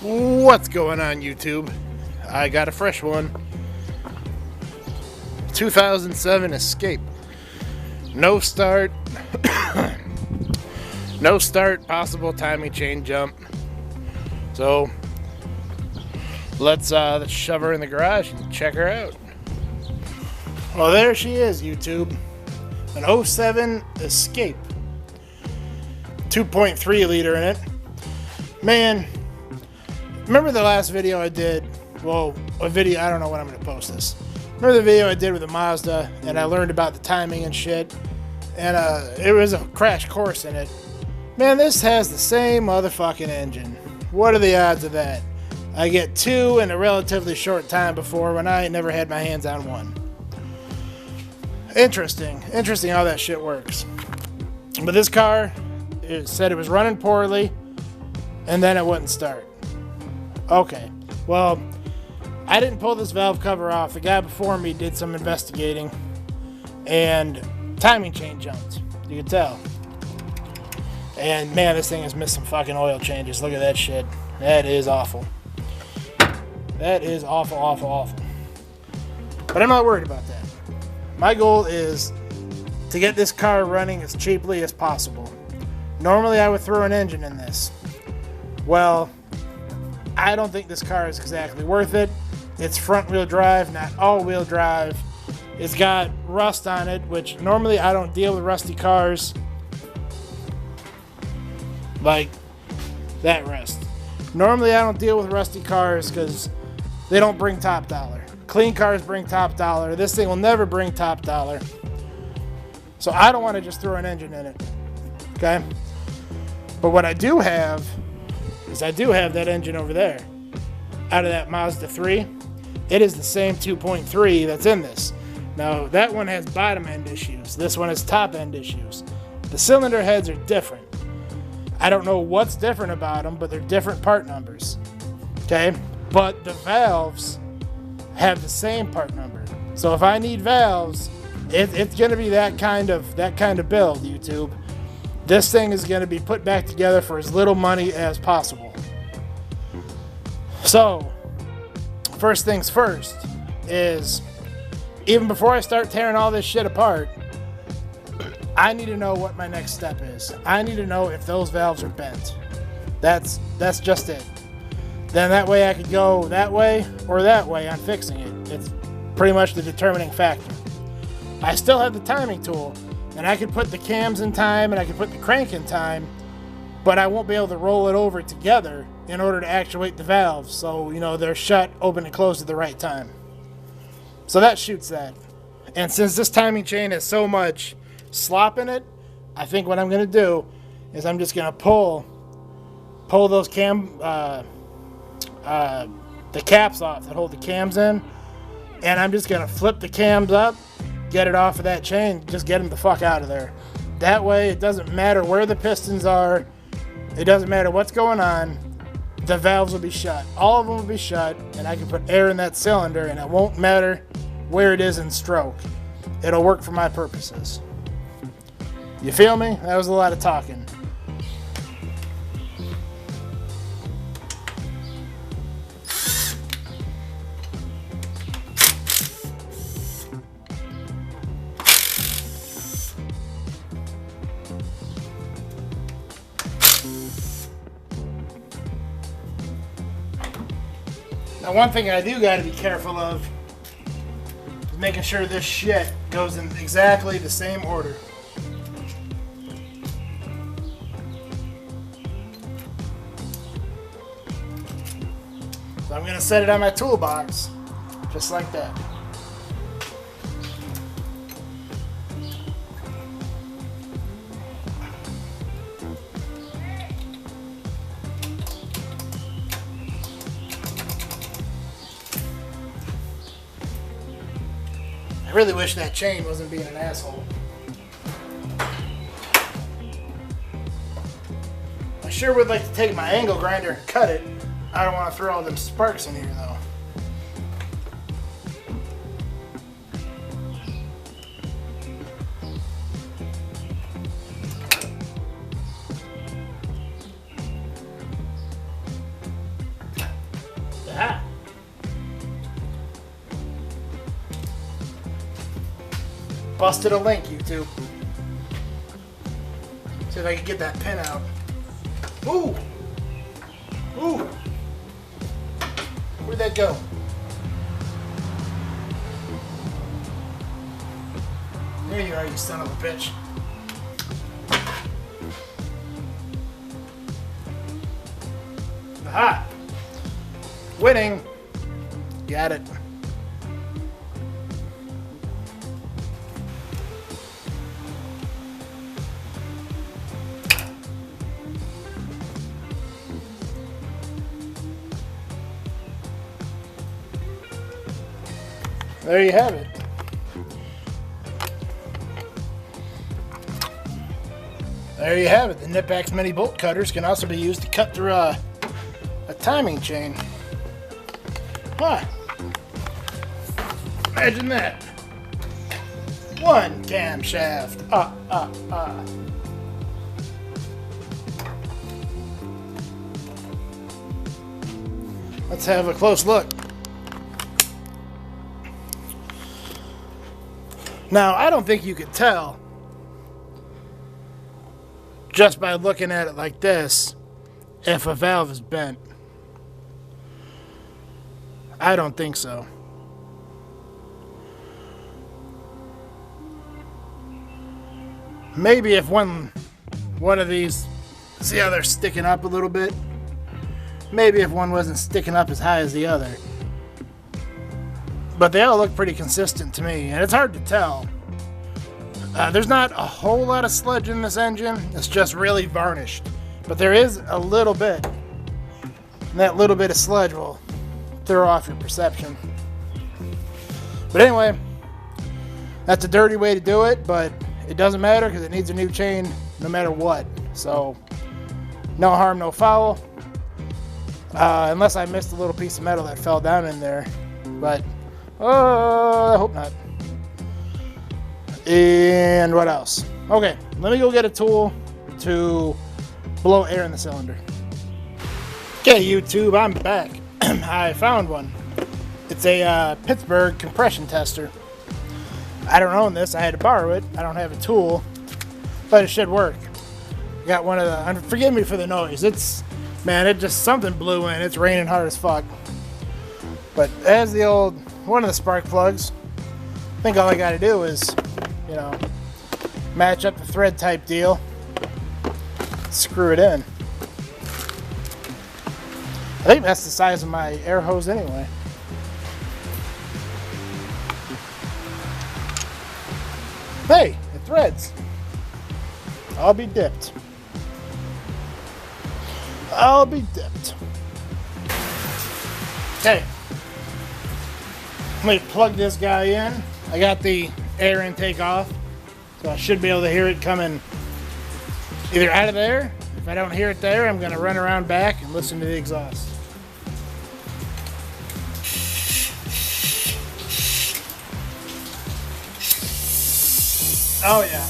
What's going on, YouTube? I got a fresh one. 2007 Escape. No start. No start, possible timing chain jump. So let's shove her in the garage and check her out. Well, there she is, YouTube. An 07 Escape. 2.3 liter in it. Man, remember the last video I did? Well, a video, I don't know when I'm going to post this. Remember the video I did with the Mazda, and I learned about the timing and shit? And it was a crash course in it. Man, this has the same motherfucking engine. What are the odds of that? I get two in a relatively short time before when I ain't never had my hands on one. Interesting how that shit works. But this car, it said it was running poorly, and then it wouldn't start. Okay, well, I didn't pull this valve cover off. The guy before me did some investigating, and timing chain jumped. You can tell. And man, this thing has missed some fucking oil changes. Look at that shit. That is awful. That is awful, awful, awful. But I'm not worried about that. My goal is to get this car running as cheaply as possible. Normally I would throw an engine in this. Well, I don't think this car is exactly worth it. It's front wheel drive, not all wheel drive. It's got rust on it, which normally I don't deal with rusty cars. Like that rust. Normally I don't deal with rusty cars because they don't bring top dollar. Clean cars bring top dollar. This thing will never bring top dollar. So I don't want to just throw an engine in it. Okay? But what I do have is I do have that engine over there. Out of that Mazda 3. It is the same 2.3 that's in this. Now that one has bottom end issues. This one has top end issues. The cylinder heads are different. I don't know what's different about them, but they're different part numbers. Okay? But the valves have the same part number. So if I need valves, it's going to be that kind of build, YouTube. This thing is going to be put back together for as little money as possible. So, first things first is, even before I start tearing all this shit apart, I need to know what my next step is. I need to know if those valves are bent. That's just it. Then that way I could go that way or that way on fixing it. It's pretty much the determining factor. I still have the timing tool, and I can put the cams in time and I can put the crank in time, but I won't be able to roll it over together in order to actuate the valves. So, you know, they're shut, open, and closed at the right time. So that shoots that. And since this timing chain has so much slop in it, I think what I'm going to do is I'm just going to pull those the caps off that hold the cams in, and I'm just going to flip the cams up, get it off of that chain, just get them the fuck out of there. That way it doesn't matter where the pistons are, it doesn't matter what's going on, the valves will be shut. All of them will be shut, and I can put air in that cylinder, and it won't matter where it is in stroke. It'll work for my purposes. You feel me? That was a lot of talking. Now, one thing I do got to be careful of is making sure this shit goes in exactly the same order. So I'm going to set it on my toolbox, just like that. I really wish that chain wasn't being an asshole. I sure would like to take my angle grinder and cut it. I don't want to throw all them sparks in here though. busted a link, YouTube. See if I can get that pin out. Ooh! Ooh! Where'd that go? There you are, you son of a bitch. Aha! Winning! Got it. There you have it. There you have it. The Nipbax mini bolt cutters can also be used to cut through a timing chain. Huh. Imagine that. One camshaft. Let's have a close look. Now, I don't think you could tell just by looking at it like this if a valve is bent. I don't think so. Maybe if one of these, see how they're sticking up a little bit? Maybe if one wasn't sticking up as high as the other. But they all look pretty consistent to me, and it's hard to tell. There's not a whole lot of sludge in this engine. It's just really varnished. But there is a little bit. And that little bit of sludge will throw off your perception. But anyway, that's a dirty way to do it, but it doesn't matter because it needs a new chain no matter what. So, no harm, no foul. Unless I missed a little piece of metal that fell down in there. But, I hope not. And what else? Okay, let me go get a tool to blow air in the cylinder. Okay, YouTube, I'm back. I found one. It's a Pittsburgh compression tester. I don't own this. I had to borrow it. I don't have a tool, but it should work. Got one of the. Forgive me for the noise. Man, it just something blew in. It's raining hard as fuck. But as the old one of the spark plugs, I think all I got to do is, match up the thread type deal. Screw it in. I think that's the size of my air hose anyway. Hey, it threads. I'll be dipped. I'll be dipped. Okay. Let me plug this guy in. I got the air intake off, so I should be able to hear it coming either out of there. If I don't hear it there, I'm going to run around back and listen to the exhaust. Oh yeah.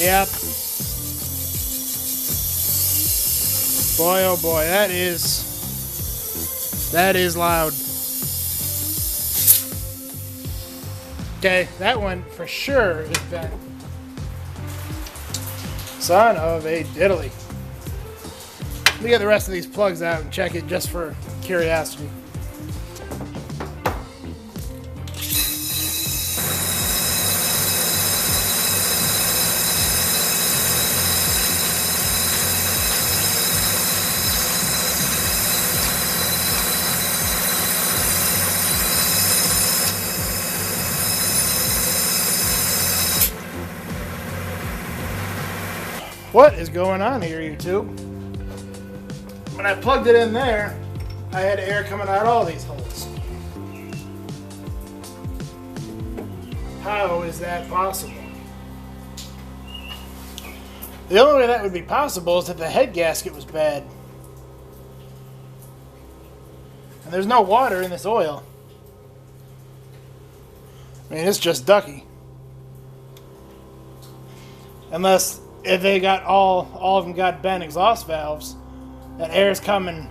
Yep. Boy, oh boy, that is loud. Okay, that one for sure is bent. Son of a diddly. Let me get the rest of these plugs out and check it just for curiosity. What is going on here, YouTube? When I plugged it in there, I had air coming out all these holes. How is that possible? The only way that would be possible is if the head gasket was bad. And there's no water in this oil. I mean, it's just ducky. Unless if they got all of them got bent exhaust valves, that air is coming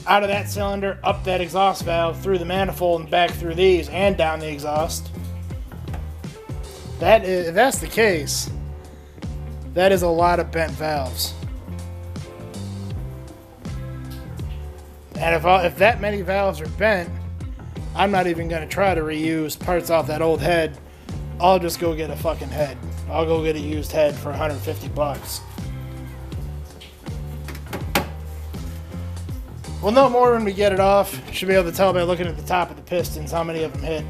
out of that cylinder, up that exhaust valve, through the manifold, and back through these, and down the exhaust. That is, if that's the case, that is a lot of bent valves. And if that many valves are bent, I'm not even going to try to reuse parts off that old head. I'll just go get a fucking head. I'll go get a used head for 150 bucks. We'll know more when we get it off. Should be able to tell by looking at the top of the pistons how many of them hit.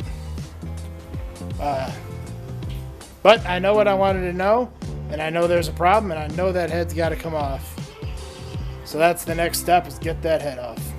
But I know what I wanted to know, and I know there's a problem, and I know that head's got to come off. So that's the next step, is get that head off.